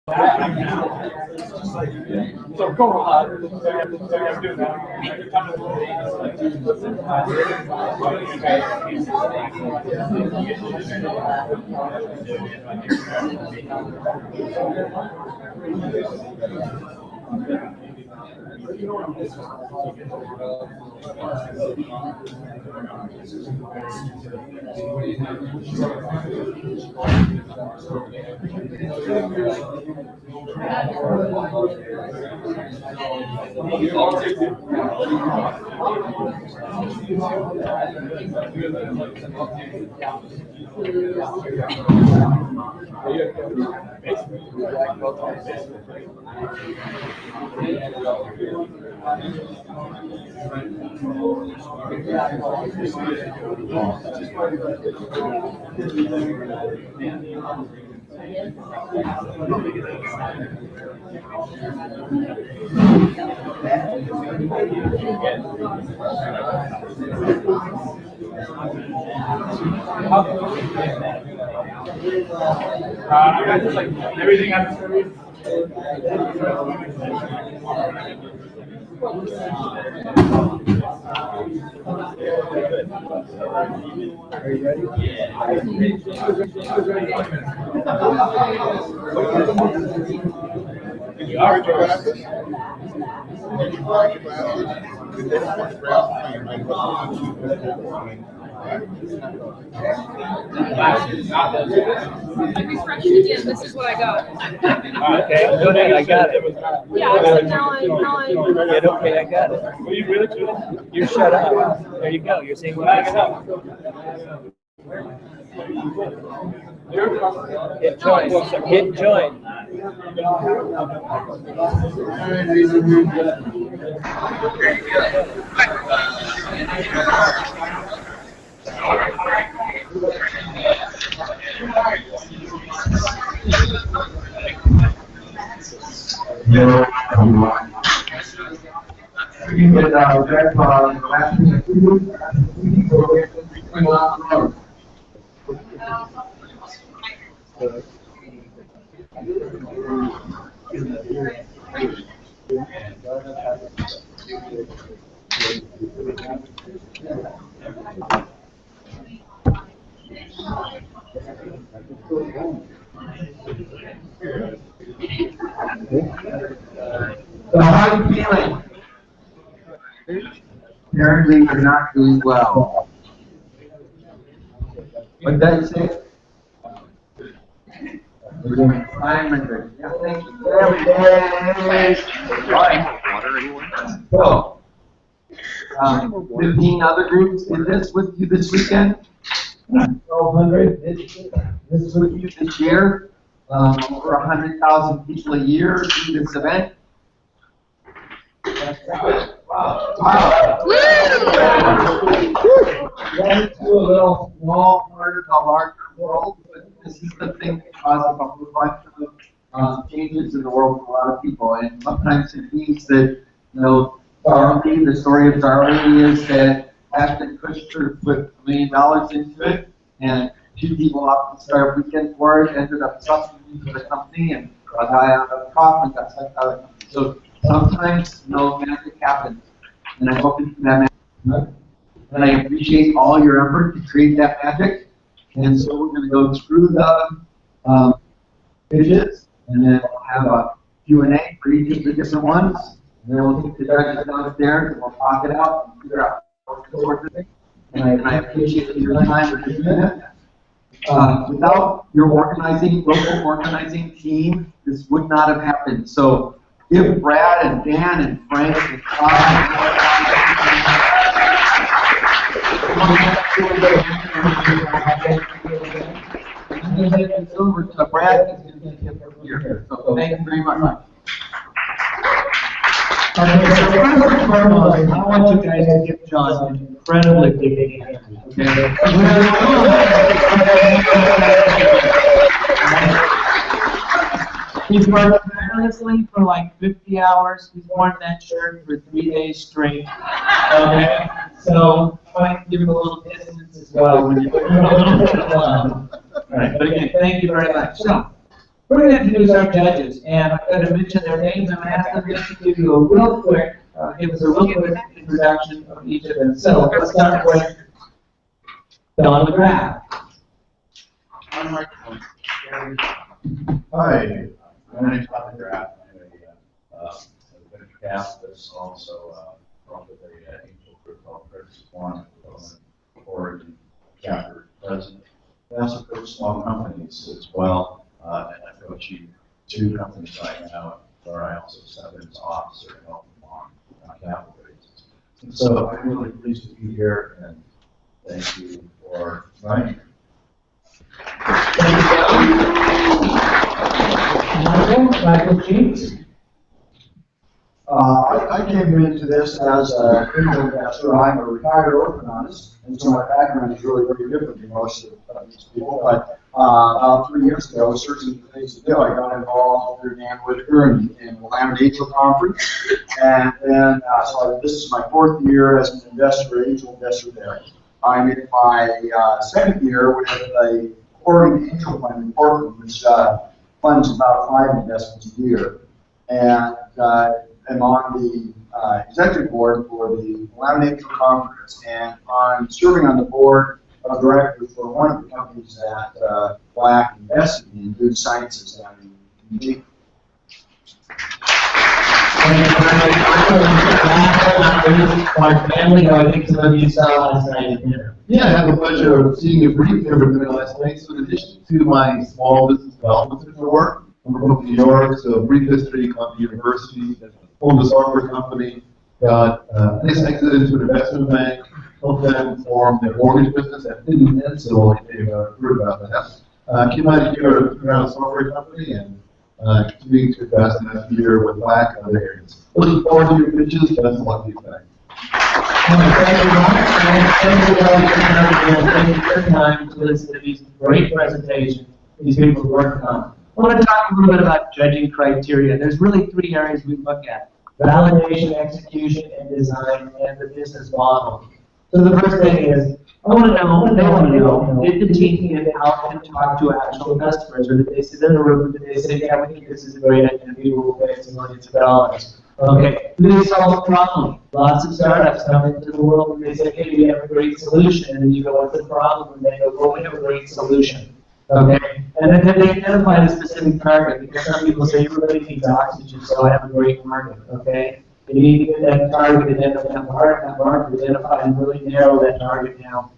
So go on. Just like everything I'm Are you ready? You are glasses. This is what I got. Okay, go ahead, I got it. Yeah, so now I'm Yeah, okay, I got it. Were you really true? You shut up. There you go, you're saying what I said. Hit join. Hit join. So how are you feeling? Apparently you're not doing well. What did that say? We're doing 500. Yeah, thank you. Every day. So, 15 other groups did this with you this weekend. 1,200 this with you this year. Over 100,000 people a year do this event. Wow. Woo! Let's do a little small part of the larger world, but this is the thing that causes a whole bunch of changes in the world for a lot of people. And sometimes it means that, Darlene, the story of Darlene is that Ashton Kushner put $1 million into it, and 2 people off the Startup Weekend for it ended up sucking into the company, and a guy out of profit got sucked out of the company. So sometimes, magic happens. And I hope it's that magic. And I appreciate all your effort to create that magic. And so we're going to go through the pitches, and then we'll have a Q&A for each of the different ones. And then we'll take the judges downstairs, and we'll talk it out and figure out what's the work of it. And I appreciate your time for doing that. Without your local organizing team, this would not have happened. So give Brad and Dan and Frank and Todd over to Brad. He's going to take it from here. So thank you very much. Okay, so first and foremost, I want you guys to give John an incredibly big hand. Okay? He's worked tirelessly for like 50 hours. He's worn that shirt for 3 days straight. Okay? So try and give him a little distance as well when you're doing a little bit of fun. All right, but again, thank you very much. So, We're going to introduce our judges, and I'm going to mention their names and ask them just to give you a real quick, give us a real quick introduction of each of them. So let's start with Don McGrath. Hi, my name is Tom McGrath. I'm a venture capitalist, also from the angel group called Purchase One, Oregon chapter president. I also coach small companies as well, and I coach two companies right now, where I also step in as officer to help them on capital raises. And so I'm really pleased to be here, and thank you for inviting me. Michael Cheeks. I came into this as an angel investor. I'm a retired orthodontist, and so my background is really very different than most of these people. But about 3 years ago, searching for things to do, I got involved through Dan Whitaker in the Willamette Angel Conference. And then, so this is my 4th year as an angel investor there. I'm in my 2nd year with a Oregon Angel Fund in Portland, which funds about 5 investments a year. And I'm on the executive board for the Willamette Angel Conference, and I'm serving on the board of directors for one of the companies that Black invested in, Food Sciences down in Eugene. Our family, I think some of you saw last night at dinner. Yeah, I had the pleasure of seeing you briefly over dinner last night. So in addition to my small business development work, I'm from New York, so brief history, Columbia University, owned a software company, got nice exit into an investment bank, helped them form their mortgage business that didn't end so well. They've heard about that. Came out here to around a software company and continuing to invest in that year with Black and other areas. Looking forward to your pitches. Best of luck to you today. Thank you, Mark. And thank you for your time to listen to these great presentations these people worked on. I want to talk a little bit about judging criteria. There's really 3 areas we look at: validation, execution, and design, and the business model. So the first thing is, I want to know, did the team get out and talk to actual customers, or did they sit in a room and did they say, yeah, we think this is a great idea, and people will pay some millions of dollars? Okay, do they solve a problem? Lots of startups come into the world and they say, hey, we have a great solution, and you go, what's the problem? And they go, well, we have a great solution. Okay, and then they identify the specific target, because some people say everybody needs oxygen, so I have a great market. Okay, you need to get that target, identify that market, identify and really narrow that target down.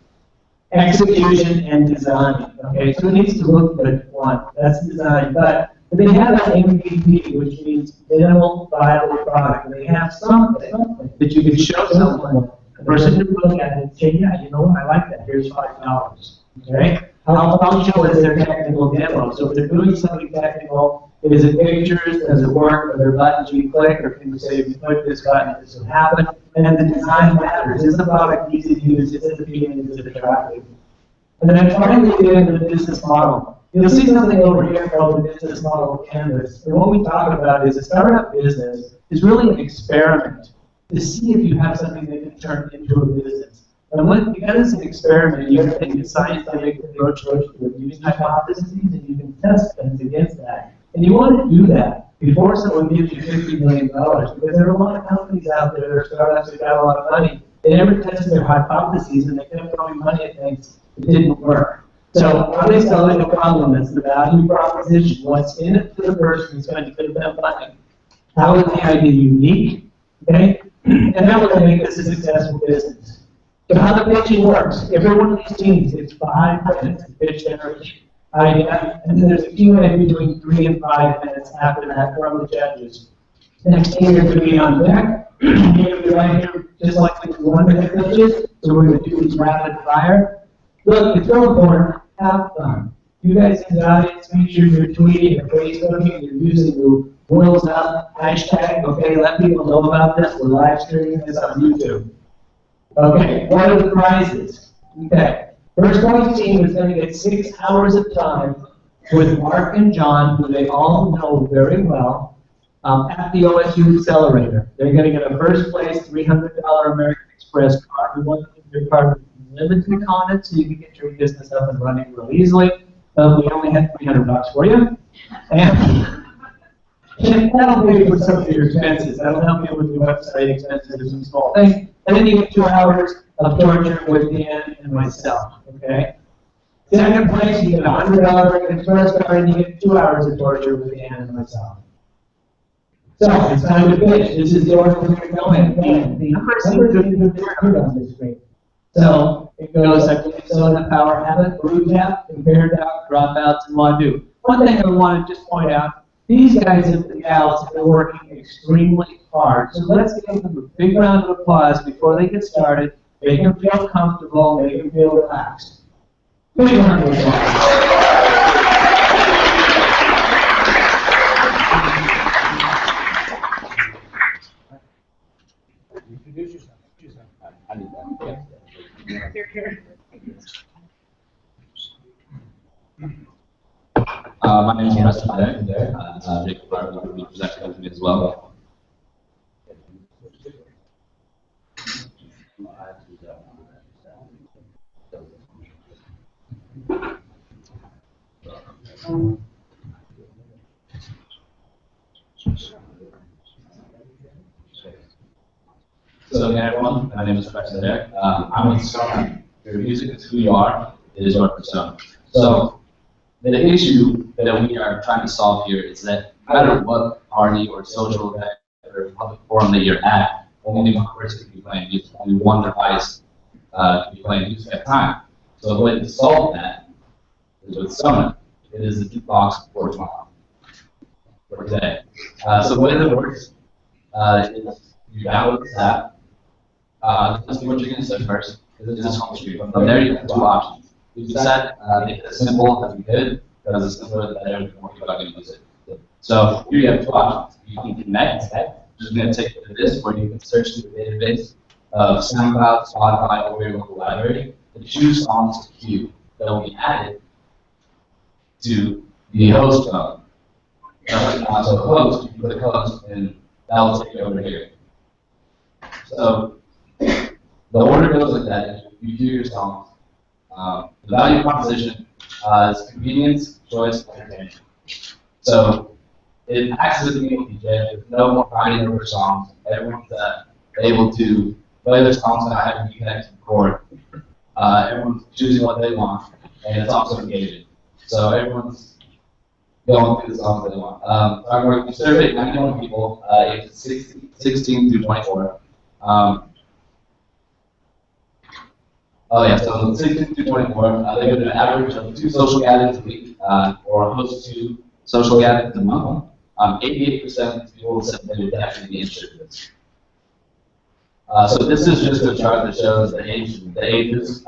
Execution and design. Okay, so it needs to look good. One, that's design, but they have an MVP, which means minimal viable product. They have something that you can show someone, a person can look at it and say, yeah, you know what, I like that. Here's $5. Okay. How functional is their technical demo? So if they're doing something technical, is it pictures, does it work, are there buttons you click, or can you say, if you click this button, this will happen? And the design matters. Is the product easy to use? Is it appealing? Is it attractive? And then finally, we get into the business model. You'll see something over here called the business model canvas. And what we talk about is a startup business is really an experiment to see if you have something that can turn into a business. And because it's an experiment, you have to take a scientific approach to it. You use hypotheses and you can test things against that. And you want to do that before someone gives you $50 million, because there are a lot of companies out there that are startups that got a lot of money. They never tested their hypotheses and they kept throwing money at things that didn't work. So how they solve a problem, that's the value proposition. What's in it for the person who's going to give them money? How is the idea unique? Okay? And how will they make this a successful business? So how the pitching works. Every one of these teams gets 5 minutes to pitch their idea, and then there's a Q&A between 3 and 5 minutes after that from the judges. Next thing you're going to be on deck. You're going to be right here, just like the 1-minute pitches. So we're going to do these rapid fire. Look, it's real important. Have fun. You guys in the audience, make sure you're tweeting or Facebooking, you're using the World's Up hashtag. Okay, let people know about this. We're live streaming this on YouTube. Okay, what are the prizes? Okay, first place team is going to get 6 hours of time with Mark and John, who they all know very well, at the OSU Accelerator. They're going to get a first place $300 American Express card. We want them to be part of limited on it, so you can get your business up and running real easily. We only had $300 for you. And that'll pay for some of your expenses. That'll help you with your website expenses or some small thing. And then you get 2 hours of torture with Dan and myself, okay? Second place, you get a $100 express card, and you get 2 hours of torture with Dan and myself. So, it's time to pitch. This is the order we're going to go in. And the numbers seem to be good on this screen. So, it goes, I believe so, in the power habit, root tap, compared out, dropouts, and Wadu. One thing I want to just point out, these guys and gals have been working extremely hard. So let's give them a big round of applause before they get started. Make them feel comfortable, make them feel relaxed. Big round of applause. Introduce yourself. I need that. My name is Preston Day. Jacob Barber will be presenting with me as well. So again, everyone, my name is Preston Day. I'm a persona. Your music is who you are. It is your persona. So the issue that we are trying to solve here is that no matter what party or social event or public forum that you're at, only one person can be playing music, only one device can be playing music at a time. So the way to solve that is with Sona. It is a jukebox for tomorrow, for today. So the way that it works is you download this app. Let's see what you're going to say first. This is home screen. From there, you have 2 options. We decided make it as simple as we could, because it's simpler than more people are going to use it. So here you have 2 options. You can connect, which is going to take you to this, where you can search through the database of SoundCloud, Spotify, or your local library to choose songs to queue that will be added to the host phone. So host, you click host, and that will take you over here. So the order goes like that. You queue your songs. The value proposition is convenience, choice, and entertainment. So it acts as a meal DJ with no more fighting over songs. Everyone's able to play their songs without having to be connected to the cord. Everyone's choosing what they want, and it's also engaging. So everyone's going through the songs they want. So we surveyed 91 people, ages 16 through 24. Oh yeah, so 16 to 24, they go to an average of 2 social gatherings a week, or host 2 social gatherings a month. 88% of people said they would actually be interested in this. So this is just a chart that shows the ages.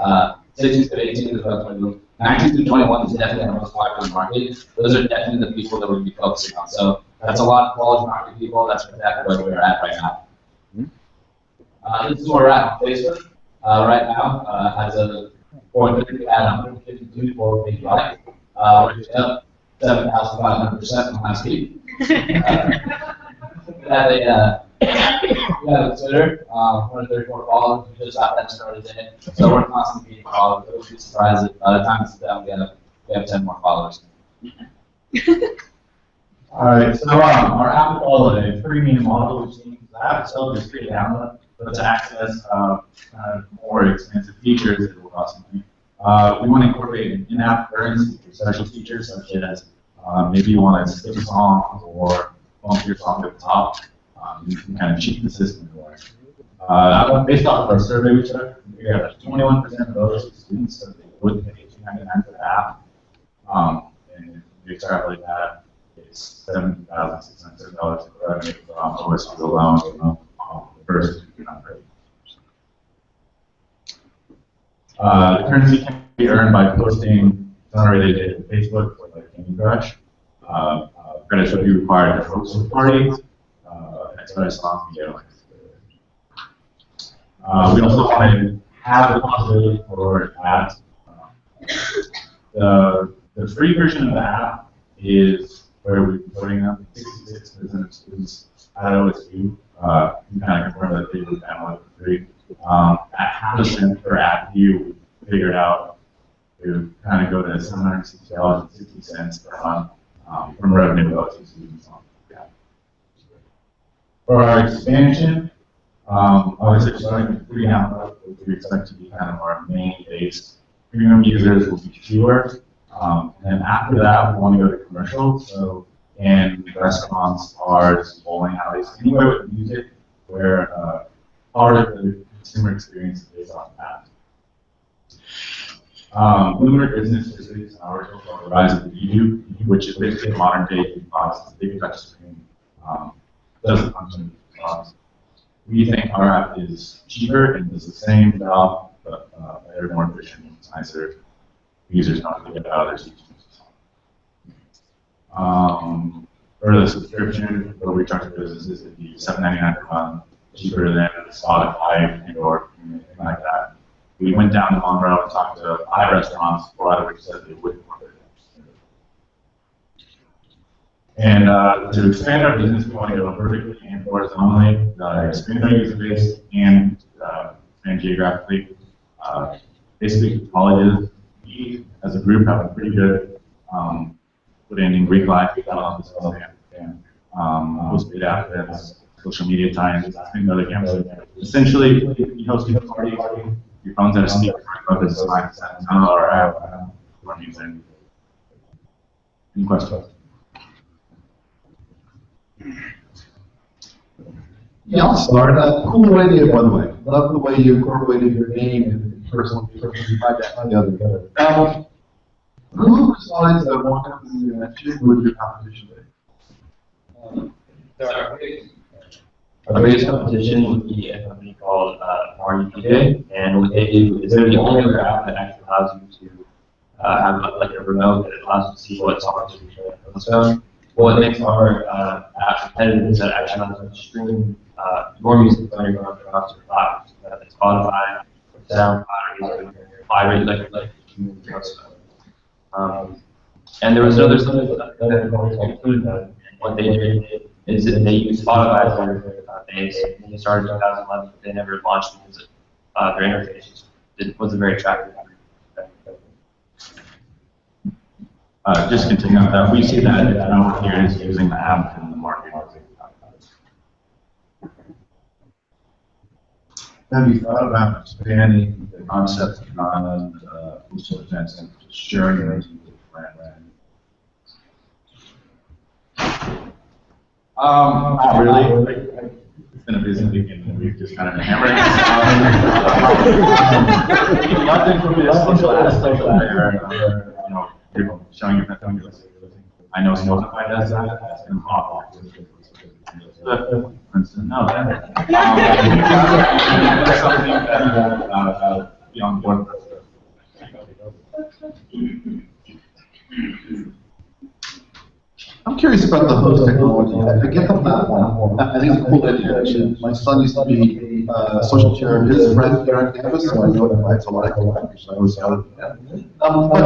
16 to 18 is about 20. 19 to 21 is definitely the most popular market. Those are definitely the people that we're going to be focusing on. So that's a lot of college market people. That's exactly where we're at right now. This is where we're at on Facebook. Right now, as a 430 at 152 people being liked, which is up 7,500% from last week. We have a Twitter, 134 followers. We just got that started today, so we're constantly getting followers. It would be surprised if by the time it's done, we have 10 more followers. All right, so our app is all a freemium model, which means the app itself is free to download, but to access more expensive features, it will cost money. We want to incorporate an in-app currency for special features such as maybe you want to skip a song or bump your song to the top. You can kind of cheat the system more. Based off of our survey we took, we figured out that 21% of those students said they would pay $2.99 for the app. And if we extrapolate that, it's $7,600 in revenue for OSU alone. The first year not great. The currency can be earned by posting generated data to Facebook, like Candy Crush. Credits would be required for social parties. Express songs and like. We also want to have the possibility for ads. The free version of the app is where we're putting up 66% of students at OSU. You kind of confirm that they would download it for free. At half a cent per app view, we figured out to kind of go to $760.60 per month. from revenue goes to students on. Yeah. For our expansion, obviously starting with free now, we expect to be kind of our main base. Premium users will be fewer. And after that, we want to go to commercial. So in restaurants, bars, bowling alleys, anywhere with music where part of the consumer experience is based on that. Lunar Business is our rise of YouTube, which is basically a modern day box. It's a big touch screen. Doesn't function as box. We think our app is cheaper and does the same job, but better, more efficient, nicer. Users don't have to get out of their seats. For the subscription, what we charge for businesses would be $7.99 per month, cheaper than Spotify and or anything like that. We went down to Monroe and talked to 5 restaurants, 4 out of which said they wouldn't work with it. And to expand our business, we want to go vertically and horizontally, expand our user base and expand geographically. Basically, colleges, we as a group have a pretty good put in Greek life, post-paid events, social media tie-ins, and other campus. Essentially, you host a party, your phone's at a speaker, but it's fine. Download our app, for music. Any questions? Yeah, I'll start. Cool idea, by the way. Love the way you incorporated your name and personal find that together. Who besides the one company you mentioned would your competition be? Our biggest competition would be a company called RUPJ, and what they do is they're the only other app that actually allows you to have like a remote that allows you to see what songs you're playing on the phone. What makes our app competitive is that it actually allows you to stream more music on your phone across your platforms, like Spotify, or SoundCloud, or Fiverr, like and there was another something that included that. What they did is that they used Spotify as their base. They started in 2011, but they never launched because their interface wasn't very attractive. Just continuing on that, we see that no one here is using the app in the market. Have you thought about expanding the concept beyond social events and sharing it with friends? Not really. It's been a busy weekend and we've just kind of been hammering it. Nothing from this social aspect where, you know, you're showing your friends. I know Spotify does that. That's been awful. For instance, no, that's something that be on board. I'm curious about the host technology. I get the platform. I think it's a cool idea. My son used to be social chair of his friends here on campus, so I know it applies a lot of collaboration. So I was out of that. What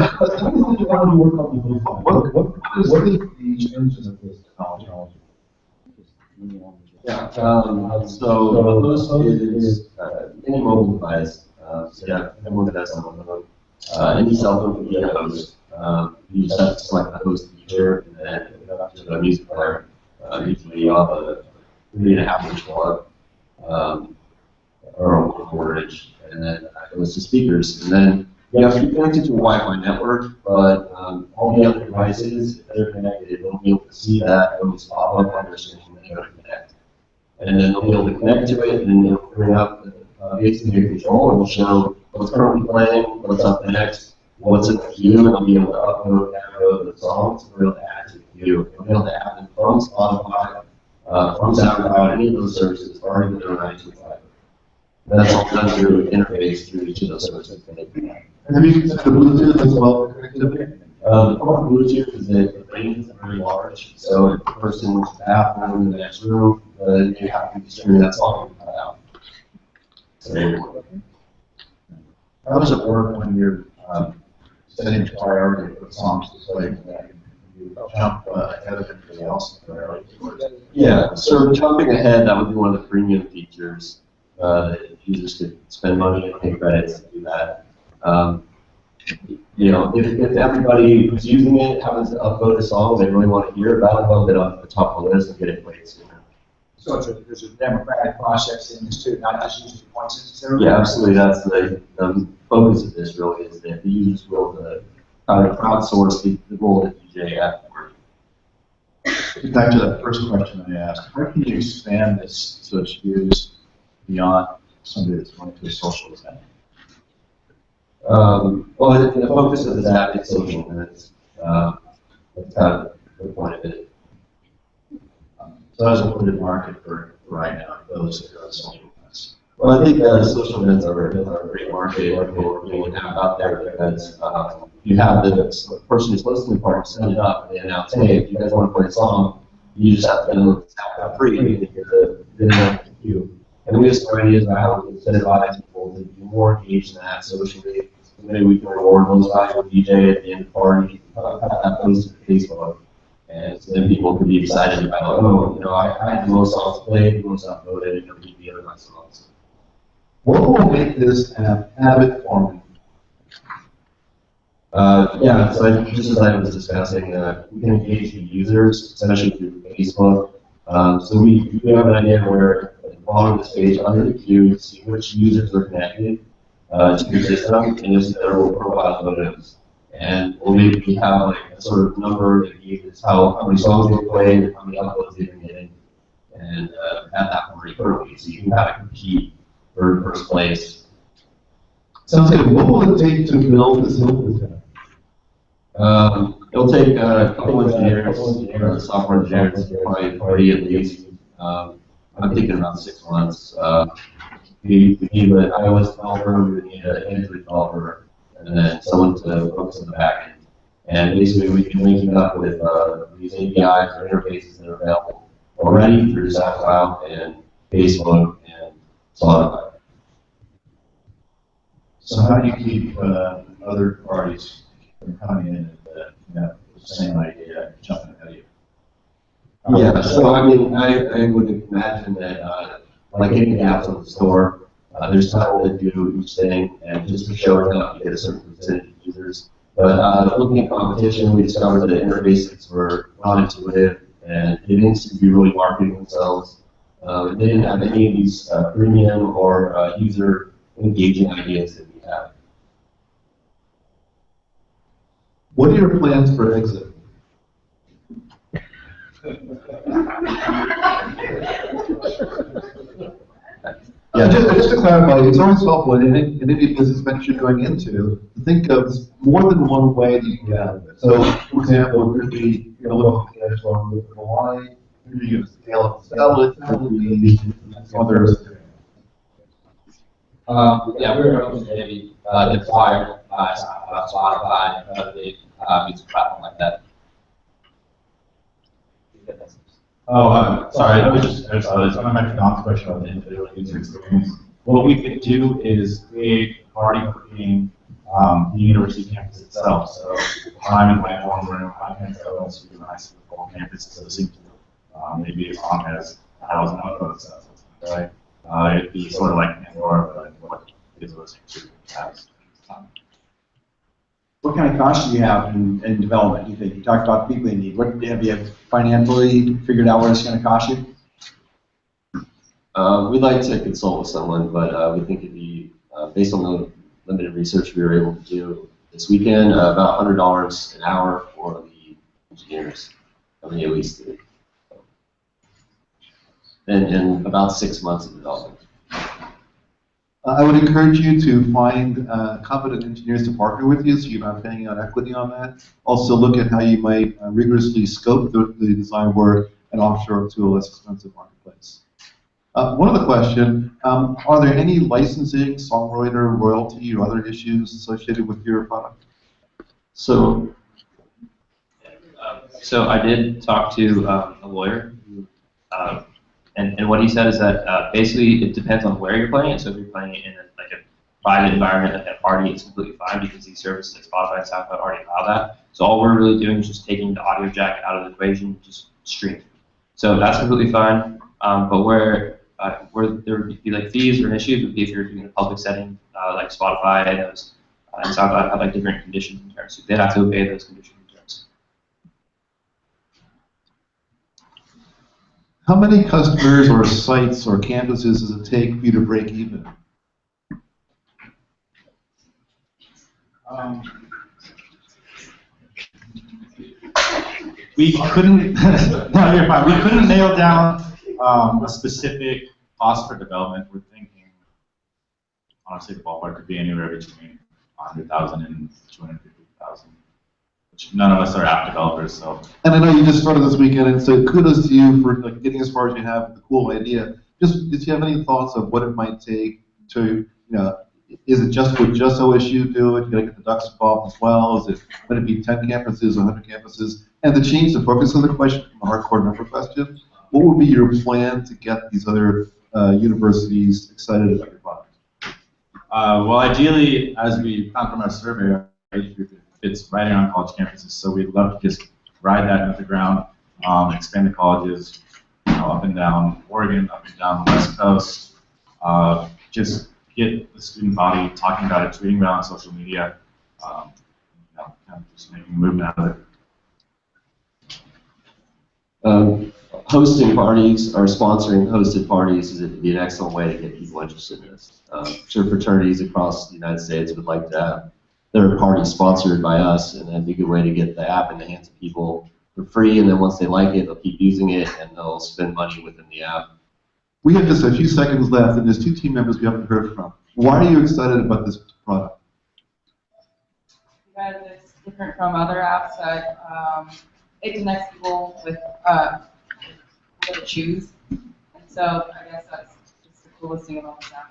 are the changes of this technology? Yeah, so the host is any mobile device. So yeah, everyone that has a phone. Any cell phone can be a host. You just have to select the host feature and then hook it up to the music player. Usually off a 3.5-inch plug or a 1/4-inch, and then it goes to speakers. And then you have to be connected to a Wi-Fi network, but all the other devices, if they're connected, they'll be able to see that. They'll just pop up on their screen when they go to connect. And then they'll be able to connect to it, and then they'll bring up basically a control and will show what's currently playing, what's up next, what's in the queue, and they'll be able to upload, download the songs, and be able to add to the queue. They'll be able to add them from Spotify, from SoundCloud, any of those services already that are on iTunes. And that's all done through an interface through each of those services. And have you considered the Bluetooth as well for connectivity? The problem with Bluetooth is that the range is very large, so if the person's bathroom in the next room, then you have to be streaming that song out. So, How does it work when you're setting priority for songs to play? You jump ahead of everybody else. yeah, so jumping ahead, that would be one of the premium features. Users could spend money and pay credits to do that. you know, if everybody who's using it happens to upvote a song they really want to hear, that'll bump it up to the top of the list and get it played sooner. So there's a democratic process in this too, not just using points necessarily? Yeah, absolutely. That's the focus of this really, is that the users will kind of crowdsource the role of DJ afterward. Back to that first question I asked, how can you expand this so it's used beyond somebody that's going to a social event? Well, the focus of this app is social, and that's kind of the point of it. So as a limited market for right now, those that are social events. Well, I think social events are a great market for have out there, because you have the person who's listening part set it up and they announce, hey, if you guys want to play a song, you just have to tap for free to get the video queue. And we have some ideas about how we can incentivize people to be more engaged in that socially. Maybe we can reward those valuable DJ at the end of the party, have that posted to Facebook. And so then people could be excited about, oh, you know, I had the most songs played, the most upvoted, and nobody the other my songs. What will make this app habit forming? Yeah, so just as I was discussing, we can engage the users, especially through Facebook. So we have an idea where at the bottom of this page, under the queue, see which users are connected to the system, and you'll see their little profile photos. And we'll maybe have like a sort of number that gives how many songs were played, how many uploads they've been getting, and at that point early, so you can kind of compete for first place. Sounds good. What will it take to build this app? It'll take a couple engineers, software engineers, probably at least. I'm thinking about 6 months. We need an iOS developer, we would need an Android developer, and then someone to focus on the back end. And basically, we can link it up with these APIs or interfaces that are available already through SoundCloud and Facebook and Spotify. So how do you keep other parties from coming in and the same idea and jumping ahead of you? Yeah, so I mean, I would imagine that, like any apps on the store, there's time to do each thing, and just for showing up, you get a certain percentage of users. But looking at competition, we discovered that interfaces were not intuitive, and they didn't seem to be really marketing themselves. They didn't have any of these premium or user engaging ideas that we have. What are your plans for exit? Yeah, just to clarify, it's always helpful in any business venture you're going into to think of more than one way that you can get out of it. So, for example, it could be look at cash flow in Hawaii, maybe you can scale up and sell it, maybe others. Yeah, we were hoping to maybe get acquired by Spotify, another big music platform like that. Oh, sorry, I was going back to Don's question about the individual user experience. What we could do is create a party cooking the university campus itself. So I'm in my dorm room, I can go to the nice full campus associated maybe as long as 1,000 upvotes, right? It'd be sort of like Pandora, but what is listening to has. What kind of costs do you have in development, do you think? You talked about people you need. What have you financially figured out what it's going to cost you? We'd like to consult with someone, but we think it'd be, based on the limited research we were able to do this weekend, about $100 an hour for the engineers, at least 3. And about 6 months of development. I would encourage you to find competent engineers to partner with you so you're not paying out equity on that. Also look at how you might rigorously scope the design work and offshore to a less expensive marketplace. One other question, are there any licensing, songwriter, royalty, or other issues associated with your product? So I did talk to a lawyer, and what he said is that basically it depends on where you're playing it. So if you're playing it in a private environment at that party, it's completely fine because these services like Spotify and SoundCloud already allow that. So all we're really doing is just taking the audio jack out of the equation, just stream. So that's completely fine. But where there would be like fees or issues would be if you're doing a public setting like Spotify. I know And so I'd like different conditions and terms. So they'd have to obey those conditions and terms. How many customers or sites or campuses does it take for you to break even? We couldn't, no, you're fine. We couldn't nail down a specific cost for development. We're thinking, honestly, the ballpark could be anywhere between 100,000 and 250,000. Which none of us are app developers, so. And I know you just started this weekend, and so kudos to you for like getting as far as you have with the cool idea. Just, did you have any thoughts of what it might take to, is it just would just OSU do it? You gotta get the ducks involved as well. Is it going to be 10 campuses, 100 campuses? And to change the focus of the question from a hardcore number question, what would be your plan to get these other universities excited about your product? Well, ideally, as we found from our survey, our age group fits right around college campuses. So we'd love to just ride that into the ground, expand the colleges, up and down Oregon, up and down the West Coast. Just get the student body talking about it, tweeting about it on social media, kind of just making a movement out of it. Hosting parties or sponsoring hosted parties would be an excellent way to get people interested in this. I'm sure fraternities across the United States would like to have their parties sponsored by us, and that'd be a good way to get the app in the hands of people for free, and then once they like it, they'll keep using it, and they'll spend money within the app. We have just a few seconds left, and there's 2 team members we haven't heard from. Why are you excited about this product? Because it's different from other apps that it connects people with what to choose. And so I guess that's just the coolest thing about this app.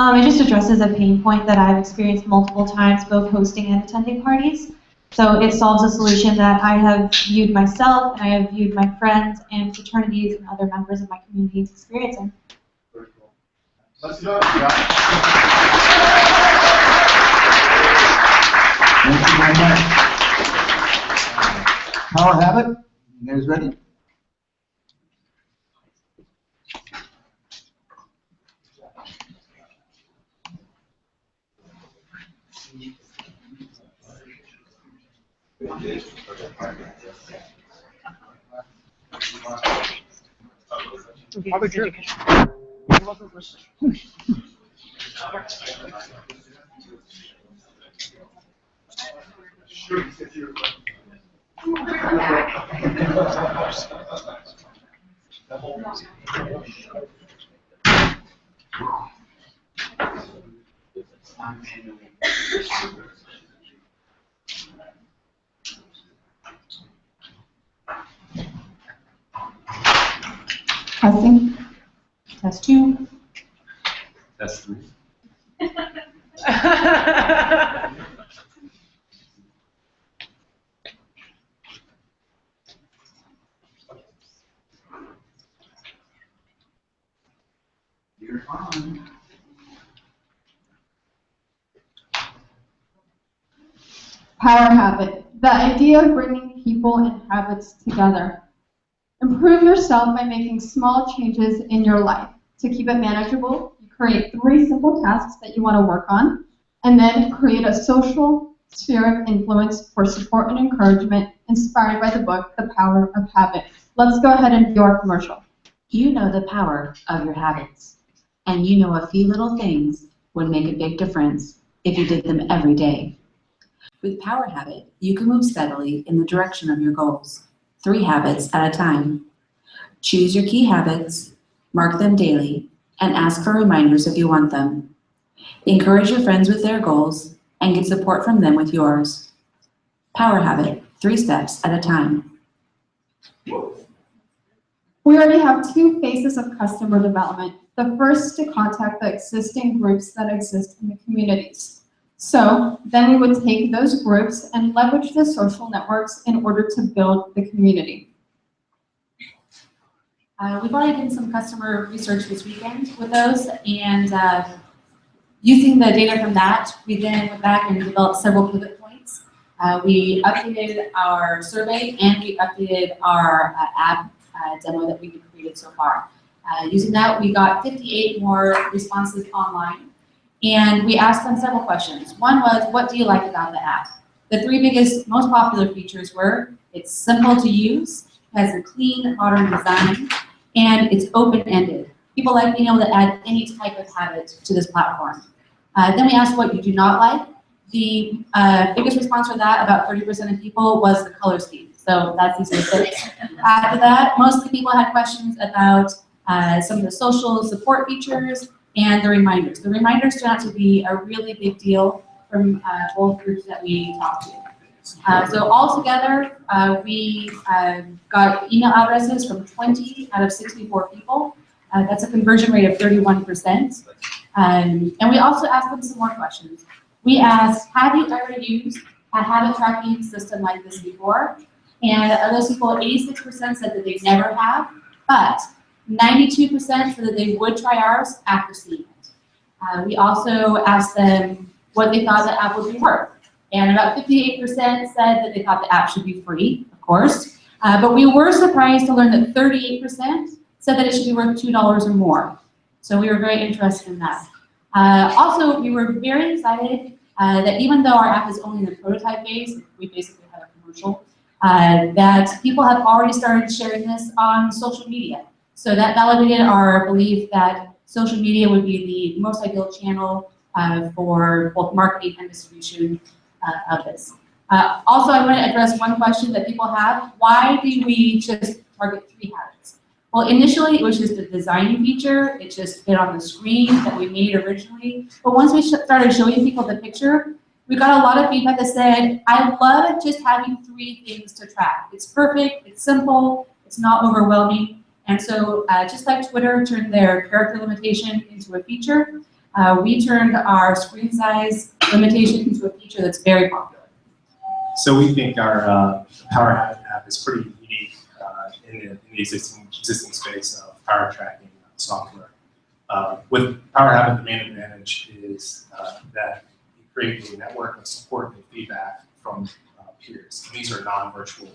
It just addresses a pain point that I've experienced multiple times, both hosting and attending parties. So it solves a solution that I have viewed myself, and I have viewed my friends and fraternities and other members of my community experiencing. Very cool. Let's do it. Yeah. Thank you very much. Power Habit, you guys ready? Robert, sure. Testing. Test 2. That's 3. You're fine. Power habit, the idea of bringing people and habits together. Improve yourself by making small changes in your life. To keep it manageable, you create 3 simple tasks that you want to work on, and then create a social sphere of influence for support and encouragement inspired by the book, The Power of Habit. Let's go ahead and view our commercial. You know the power of your habits, and you know a few little things would make a big difference if you did them every day. With Power Habit, you can move steadily in the direction of your goals, 3 habits at a time. Choose your key habits, mark them daily, and ask for reminders if you want them. Encourage your friends with their goals and get support from them with yours. Power Habit, 3 steps at a time. We already have 2 phases of customer development. The first is to contact the existing groups that exist in the communities. So then we would take those groups and leverage the social networks in order to build the community. We've already done some customer research this weekend with those, and using the data from that, we then went back and developed several pivot points. We updated our survey and we updated our app demo that we've created so far. Using that, we got 58 more responses online. And we asked them several questions. One was, what do you like about the app? The three biggest, most popular features were, it's simple to use, has a clean, modern design, and it's open-ended. People like being able to add any type of habit to this platform. Then we asked what you do not like. The biggest response for that, about 30% of people, was the color scheme. So that's easy to fix. After that, mostly people had questions about some of the social support features and the reminders. The reminders turned out to be a really big deal from both groups that we talked to. So altogether, we got email addresses from 20 out of 64 people. That's a conversion rate of 31%. And we also asked them some more questions. We asked, have you ever used a habit tracking system like this before? And of those people, 86% said that they never have, but 92% said that they would try ours after seeing it. We also asked them what they thought the app would be worth. And about 58% said that they thought the app should be free, of course. But we were surprised to learn that 38% said that it should be worth $2 or more. So we were very interested in that. Also, we were very excited that even though our app is only in the prototype phase, we basically have a commercial, that people have already started sharing this on social media. So that validated our belief that social media would be the most ideal channel for both marketing and distribution of this. Also, I want to address one question that people have. Why do we just target 3 habits? Well, initially, it was just a design feature. It just fit on the screen that we made originally. But once we started showing people the picture, we got a lot of feedback that said, I love just having 3 things to track. It's perfect, it's simple, it's not overwhelming. And so just like Twitter turned their character limitation into a feature, we turned our screen size limitation into a feature that's very popular. So we think our Power Habit app is pretty unique in the existing space of power tracking software. With Power Habit, the main advantage is that you create a network of support and feedback from peers. And these are non-virtual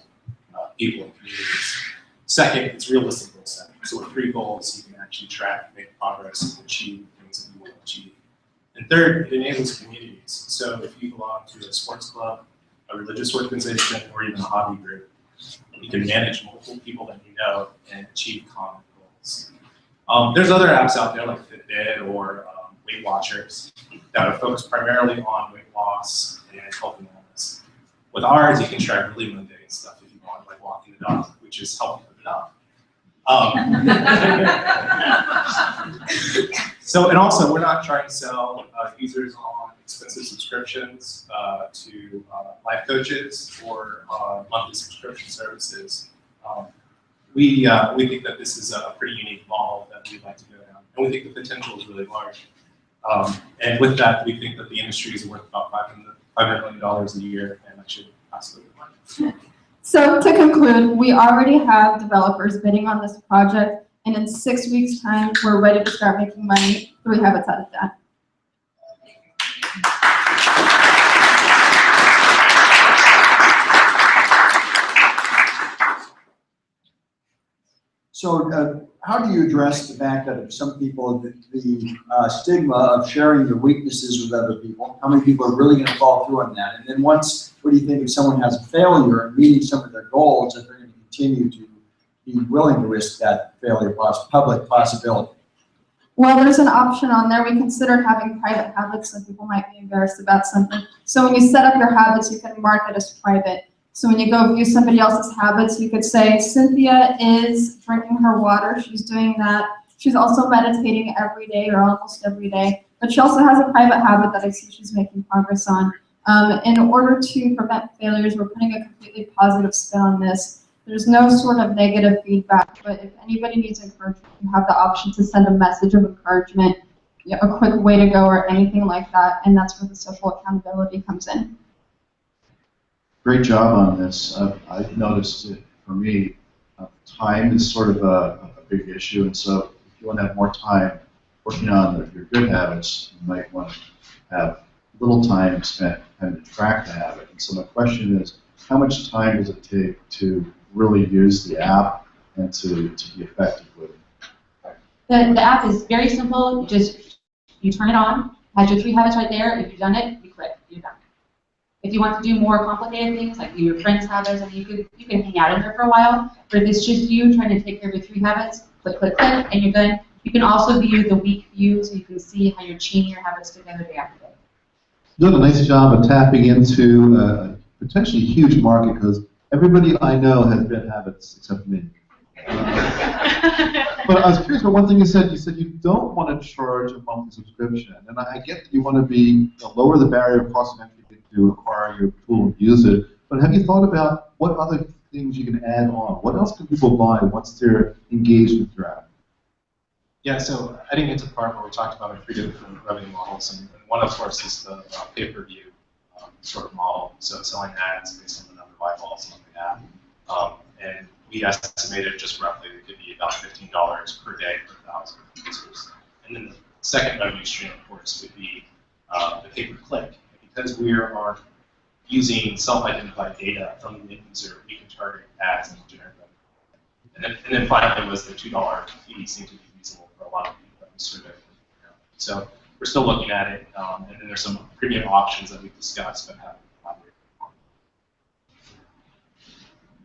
people in communities. Second, it's realistic goal setting. So with 3 goals, you can actually track, make progress, and achieve things that you want to achieve. And third, it enables communities. So if you belong to a sports club, a religious organization, or even a hobby group, you can manage multiple people that you know and achieve common goals. There's other apps out there like Fitbit or Weight Watchers that are focused primarily on weight loss and health and wellness. With ours, you can track really mundane stuff if you want, like walking the dog, which is helping with the dog. So, and also, we're not trying to sell users on expensive subscriptions to life coaches or monthly subscription services. We think that this is a pretty unique model that we'd like to go down, and we think the potential is really large. And with that, we think that the industry is worth about $500 million a year, and that should absolutely work. So to conclude, we already have developers bidding on this project, and in 6 weeks' time, we're ready to start making money. 3 habits out of that. So how do you address the fact that some people, the stigma of sharing your weaknesses with other people, how many people are really going to fall through on that? And then once, what do you think if someone has a failure in meeting some of their goals, if they're going to continue to be willing to risk that failure public possibility? Well, there's an option on there. We considered having private habits, so people might be embarrassed about something. So when you set up your habits, you can mark it as private. So when you go view somebody else's habits, you could say, Cynthia is drinking her water. She's doing that. She's also meditating every day or almost every day. But she also has a private habit that I see she's making progress on. In order to prevent failures, we're putting a completely positive spin on this. There's no sort of negative feedback, but if anybody needs encouragement, you have the option to send a message of encouragement, a quick way to go or anything like that, and that's where the social accountability comes in. Great job on this. I've noticed it for me. Time is sort of a big issue, and so if you want to have more time working on your good habits, you might want to have little time spent and to track the habit. And so my question is, how much time does it take to really use the app and to be effective with it? The app is very simple. You turn it on, Has your 3 habits right there. If you've done it, you click, you're done. If you want to do more complicated things, like your friends' habits, I mean, you can hang out in there for a while, but if it's just you trying to take care of your 3 habits, click, click, click, and you're done. You can also view the week view, so you can see how you're chaining your habits together day after day. You've done a nice job of tapping into a potentially huge market because everybody I know has bad habits except me. But I was curious about one thing you said. You said you don't want to charge a monthly subscription, and I get that you want to lower the barrier of cost of entry to acquire your tool and use it. But have you thought about what other things you can add on? What else can people buy once they're engaged with your app? Yeah, so I didn't get to the part where we talked about our 3 different revenue models, and one, of course, is the pay-per-view sort of model. So selling ads based on the number of eyeballs on the app. And we estimated just roughly it could be about $15 per day per 1,000 users. And then the second revenue stream, of course, would be the pay-per-click. Because we are using self-identified data from the user, we can target ads and generate revenue. And then finally was the $2 fee seemed to be reasonable for a lot of people that we surveyed. So we're still looking at it, and then there's some premium options that we've discussed but haven't collaborated on.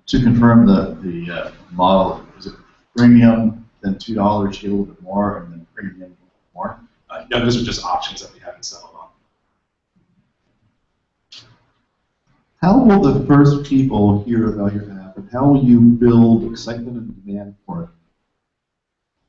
To confirm the model, is it premium, then $2 you get a little bit more, and then premium more? No, those are just options that we haven't settled on. How will the first people hear about your app, and how will you build excitement and demand for it?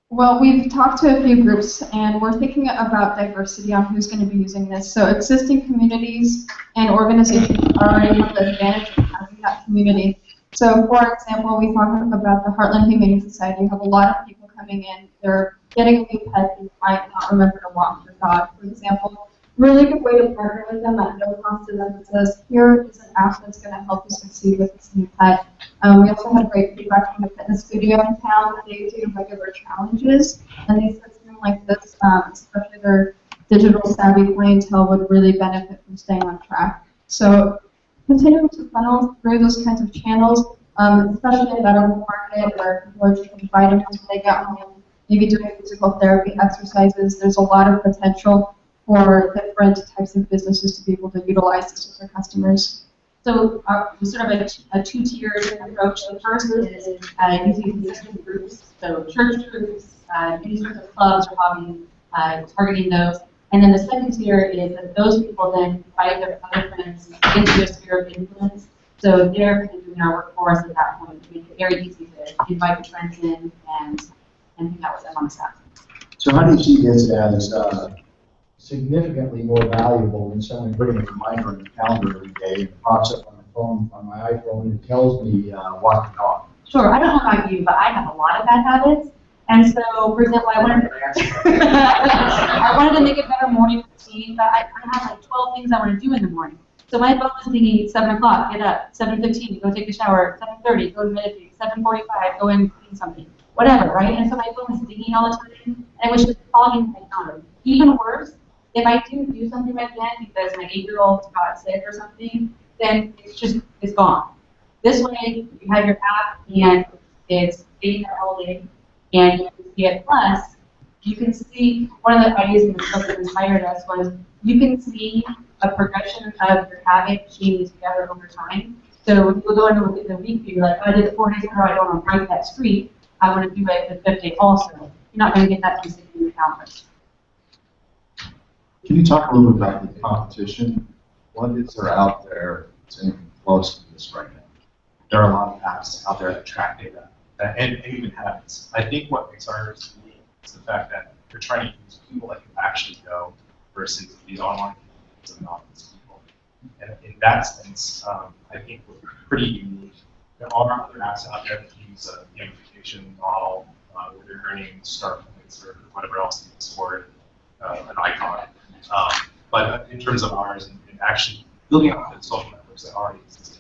Well, we've talked to a few groups, and we're thinking about diversity on who's going to be using this. So existing communities and organizations already have the advantage of having that community. So, for example, we talked about the Heartland Humane Society. You have a lot of people coming in. They're getting a new pet and might not remember to walk their dog, for example. Really good way to partner with them at no cost to them. It says, here is an app that's going to help you succeed with this new pet. We also had great feedback from the fitness studio in town. They do regular challenges, and they said something like this, especially their digital savvy clientele would really benefit from staying on track. So continuing to funnel through those kinds of channels, especially in medical market where people are taking vitamins when they get home, maybe doing physical therapy exercises. There's a lot of potential for different types of businesses to be able to utilize this with their customers. So sort of a 2-tiered approach. The first is using consistent groups, so church groups, any sorts of clubs or hobbies, targeting those. And then the second tier is that those people then invite their other friends into their sphere of influence. So they're kind of doing our work for us at that point to make it very easy to invite your friends in and hang out with them on the staff. So how do you see this as significantly more valuable than someone putting a reminder on the calendar every day and pops up on the phone, on my iPhone, and tells me what to talk? Sure, I don't know about you, but I have a lot of bad habits. And so, for example, I wanted to make a better morning routine, but I have like 12 things I want to do in the morning. So my phone is thinking 7 o'clock, get up, 7:15, go take a shower, 7:30, go to meditate, 7:45, go and clean something, whatever, right? And so my phone is dinging all the time, and I wish it was clogging my calendar. Even worse, if I didn't do something right then because my 8-year-old got sick or something, then it's gone. This way, you have your app and it's being there all day, and you can see it. Plus, you can see, one of the ideas in the book that inspired us was you can see a progression of your habit chain together over time. So when you go into look at the week, you're like, oh, I did it 4 days in a row, I don't want to break that streak. I want to do it the 5th day also. You're not going to get that from sticking in your calendar. Can you talk a little bit about the competition? What is there out there that's anything close to this right now? There are a lot of apps out there that track data and even habits. I think what makes ours unique is the fact that you're trying to use people that you actually know versus these online people and anonymous people. And in that sense, I think we're pretty unique. There are other apps out there that use a gamification model where they're earning star points or whatever else you use for it, an icon. But in terms of ours and actually building up the social networks that already exist,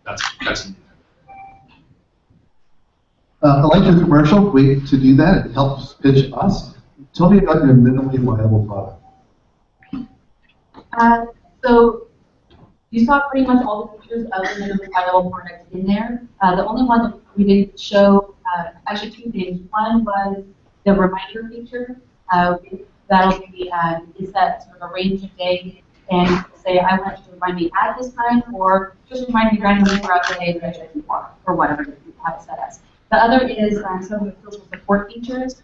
that's unique. I like your commercial. Way to do that. It helps pitch us. Tell me about your minimally viable product. So you saw pretty much all the features of the minimally viable product in there. The only one that we didn't show, actually 2 things. One was the reminder feature. That'll be is that sort of a range of day, and say I want you to remind me at this time, or just remind me randomly throughout the day that I should before, or whatever you have it set as. The other is some of the social support features.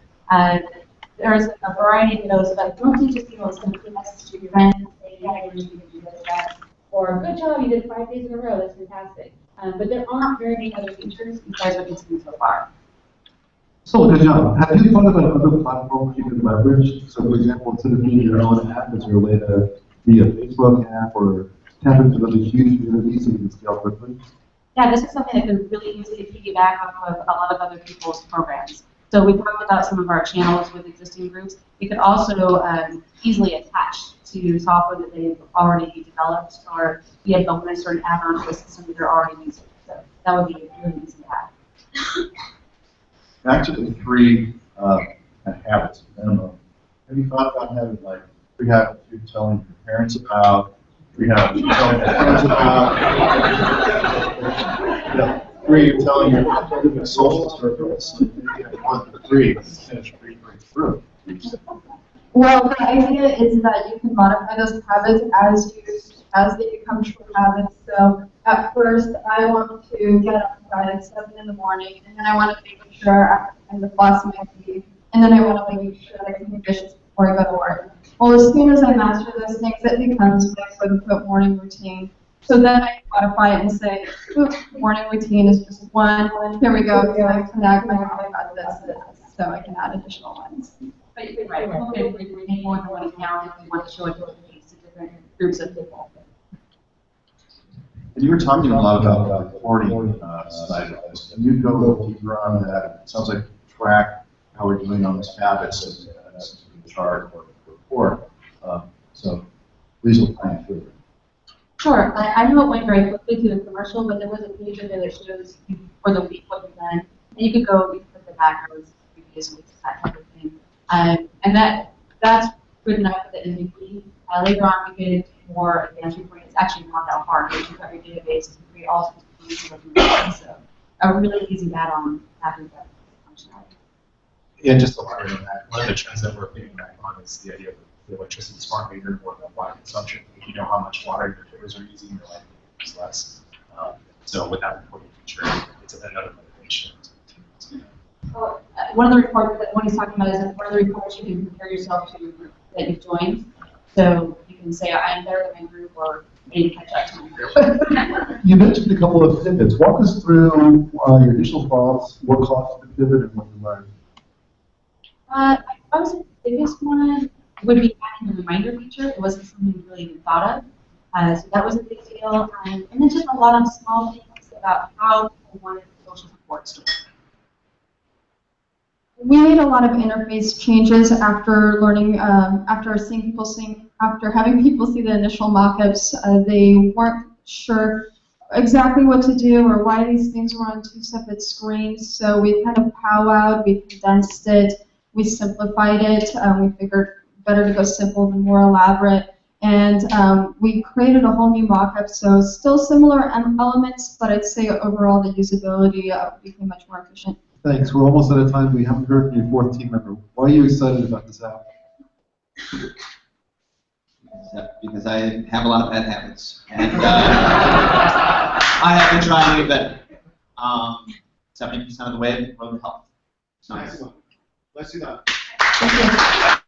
There's a variety of those, but mostly just send a message to your friends, say, yeah, I really you did that, or good job, you did 5 days in a row, that's fantastic. But there aren't very many other features besides what you've seen so far. So, good job. Have you thought about other platforms you can leverage? So, for example, instead of being your own app, is there a way to be a Facebook app or tap into those huge communities so you can scale quickly? Yeah, this is something that could really easily piggyback off of a lot of other people's programs. So we talked about some of our channels with existing groups. We could also easily attach to software that they've already developed, or be a bonus or an add-on to a system that they're already using. So that would be really easy to have. Back to the 3 habits minimum. Have you thought about having like 3 habits you're telling your parents about, 3 habits you're telling your friends about, 3 you're telling your different social circles? Maybe have 1 to 3 finish 3 through. Well, the idea is that you can modify those habits as they become true habits. So at first, I want to get up at 7 in the morning, and then I want to make sure I floss my teeth, and then I want to make sure that I can do dishes before I go to work. Well, as soon as I master those things, it becomes my quote-unquote morning routine. So then I modify it and say, morning routine is just 1. Here we go. Here I connect my got this, so I can add additional ones. But you're right. We make more than one account if we want to show it to different groups of people. And you were talking a lot about the reporting side of this. Can you go a little deeper on that? It sounds like you track how we're doing on these habits as a chart or report. So please explain through it. Sure. I know it went very quickly through the commercial, but there was a page in there that shows you for the week what you've done. And you could go, you could put the macros, previous weeks, that type of thing. And that's good enough for the MVP. Later on, we get more advanced reporting. It's actually not that hard. We use every database to create all sorts of things to recommendations. So a really easy add-on having that functionality. Yeah, just elaborate on that. One of the trends that we're picking back on is the idea of the electricity smart meter or the water consumption. If you know how much water your filters are using, you're likely to use less. So with that reporting feature, it's another motivation. One of the reports that one he's talking about is one of the reports you can compare yourself to a group that you've joined. So you can say, I'm better than my group, or I need to catch up to my group. You mentioned a couple of pivots. Walk us through your initial thoughts, what caused the pivot, and what you learned. I would say the biggest one would be adding the reminder feature. It wasn't something we really even thought of. So that was a big deal. And then just a lot of small things about how people wanted social support to work. We made a lot of interface changes after learning, after having people see the initial mock-ups. They weren't sure exactly what to do or why these things were on 2 separate screens. So we kind of powwowed, we condensed it, we simplified it. We figured better to go simple than more elaborate. And we created a whole new mock-up, so still similar elements, but I'd say overall the usability became much more efficient. Thanks. We're almost out of time. We haven't heard from your 4th team member. Why are you excited about this app? Because I have a lot of bad habits, and I have been trying to get better. 70% of the way, road to health. Nice. Let's do that. Thank you.